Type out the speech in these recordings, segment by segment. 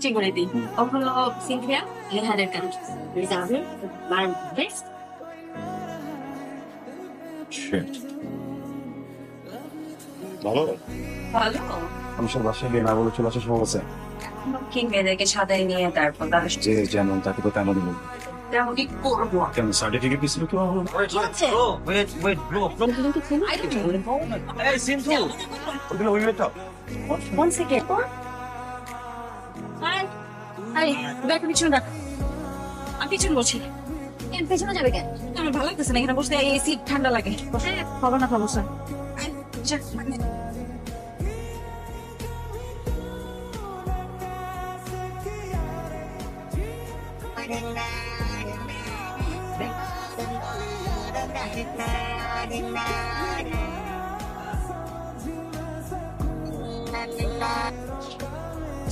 ঠিক করে দিই। ওগুলো সিনথিয়া লেহাদের কাজ রিজার্ভে বার বেস্ট ভালো ভালো। আমি সব বাসায় গিয়ে না বলে চলে আসার সময় আছে কিং এদেরকে সাথে নিয়ে তারপর তাদের যে যেমন তাকে তো তেমনই বলবো তেমন কি করবো? কেন সার্টিফিকেট দিছিল কি আছে? Wait, bro. I don't know. Hey, Sindhu. ওগুলো ওই মেয়েটা One second. Hi. Hi. Bag পিছনে রাখ। আমি পিছনে বসি। কেন পেছনে যাবে কেন? আমার ভালো লাগতেছে না এখানে বসতে, এসি ঠান্ডা লাগে। হ্যাঁ, হবে না সমস্যা। যা,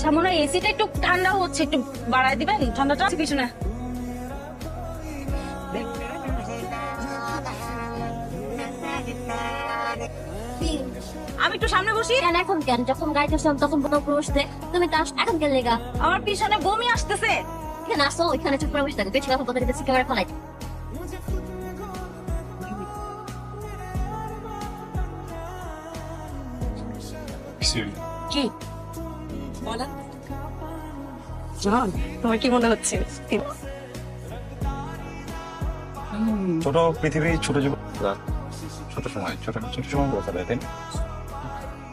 সামনে এসিটা একটু ঠান্ডা হচ্ছে, একটু বাড়ায় দিবেন ঠান্ডাটা পিছনে। আমি একটু সামনে বসি। কেন এখন কেন? যখন গাড়িতে আসলাম তখন কোনো বসতে তুমি তার এখন কেন লেগা? আমার পিছনে বমি আসতেছে। এখানে আসো, এখানে চুপ করে বসে থাকে, পেছনে এখন কথা দিতেছি ক্যামেরা ফলাই। কি বলা? জন, তোমার কি মনে হচ্ছে? ছোট পৃথিবী ছোট জীবন ছোট সময় ছোট ছোট সময় কথা দেয় তাই না?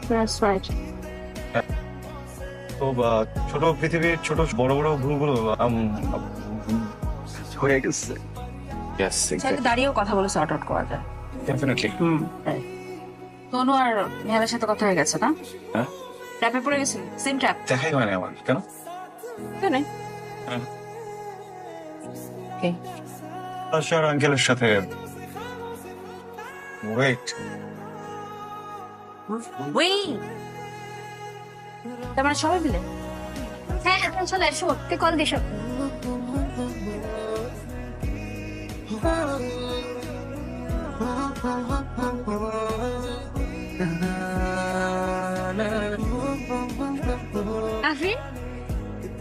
That's right. তো ছোট পৃথিবীর ছোট বড় বড় ভুলগুলো হয়ে গেছে চাইলে দাঁড়িয়েও কথা বলে সর্ট আউট করা যায়। ডেফিনেটলি তনু আর নেহালের সাথে কথা হয়ে গেছে না? হ্যাঁ ট্র্যাপে পড়ে গেছে, সেম ট্র্যাপ। দেখাই হয় না আমার কেন কেন? হ্যাঁ। Okay. আশার আঙ্কেলের সাথে ওয়েট Wait. তার মানে সবাই মিলে? হ্যাঁ, এখন চলে এসো, তুই কল দিস। আফরিন,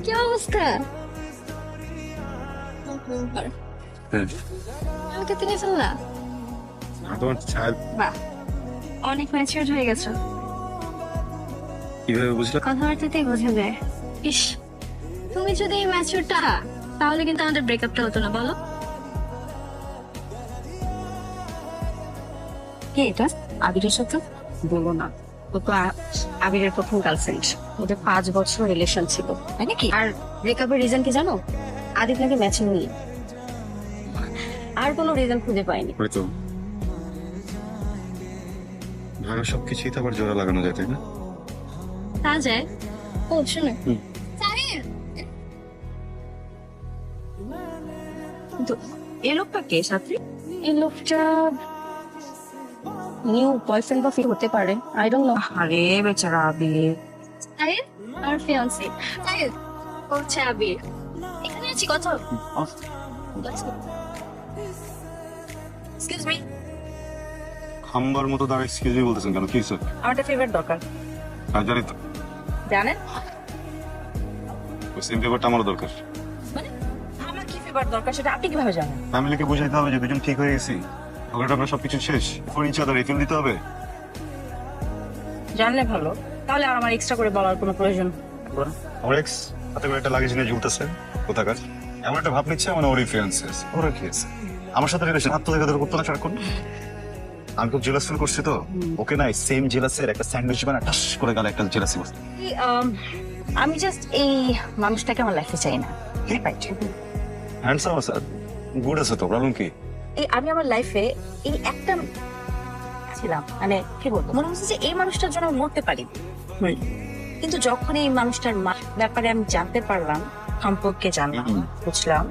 কি অবস্থা? আমাকে তুমি ফেললা? তোমার চাল বাহ, অনেক ম্যাচিউরড হয়ে গেছো। কিভাবে বুঝলে? কথাবার্তাতেই বোঝা যায়। ইস, তুমি যদি এই ম্যাচিউরটা তাহলে কিন্তু আমাদের ব্রেকআপটা হতো না, বলো? কি এটা? আবিরের সাথে? বলবো না, ও তো আবিরের প্রথম গার্লফ্রেন্ড। ওদের 5 বছর রিলেশন ছিল, তাই নাকি? আর ব্রেকআপের রিজন কি জানো? আদিত নাকি ম্যাচিং নিয়ে, আর কোনো রিজন খুঁজে পাইনি। হয়তো ভালো সবকিছুই তো আবার জোড়া লাগানো যায় তাই না? তা যায়। ও শোনো, কিন্তু এই লোকটা কে সাথে? এই লোকটা নিউ বয়ফ্রেন্ড বা ফির হতে পারে, আই ডোন্ট নো। আরে বেচারা আবির। আরে আর ফিয়ান্সি তাই হচ্ছে আবির। এখানে আছি, কথা। এক্সকিউজ মি, খাম্বার মতো দাঁড়া এক্সকিউজ মি বলতেছেন কেন? কি স্যার? আমার একটা ফেভারিট দরকার। আর জানি তো জানেন ওই সেম পেপারটা আমারও দরকার। মানে আমার কি ফেভারিট দরকার সেটা আপনি কিভাবে জানেন? ফ্যামিলিকে বুঝাইতে হবে যে দুজন ঠিক হয়ে গেছি, ওটা আমরা সবকিছু শেষ, ফোন ইচ্ছা আদার রিফিল দিতে হবে। জানলে ভালো, তাহলে আর আমার এক্সট্রা করে বলার কোনো প্রয়োজন। আমার এক্স হাতে করে একটা লাগেজ নিয়ে ঝুলতেছে কোথাকার, এমন একটা ভাব নিচ্ছে মানে ওর রিফারেন্সেস ওরা কি আছে আমার সাথে রিলেশন আত্মদেখাদের করতো না সারাক্ষণ। আমি খুব জেলাস ফিল করছি তো, ওকে না সেম জেলাসের একটা স্যান্ডউইচ বানা টাস করে গেল একটা জেলাসি বসে। আমি জাস্ট এই মানুষটাকে আমার লাইফে চাই না। হ্যান্ডসাম আছে, গুড আছে তো, প্রবলেম কি? এই আমি আমার লাইফে এই একটা ছিলাম, মানে কি বলবো, মনে হচ্ছে যে এই মানুষটার জন্য আমি মরতে পারি। কিন্তু যখন এই মানুষটার ব্যাপারে আমি জানতে পারলাম, সম্পর্কে জানলাম, বুঝলাম,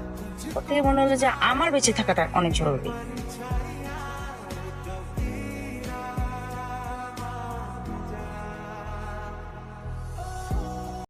ওর থেকে মনে হলো যে আমার বেঁচে থাকাটা অনেক জরুরি।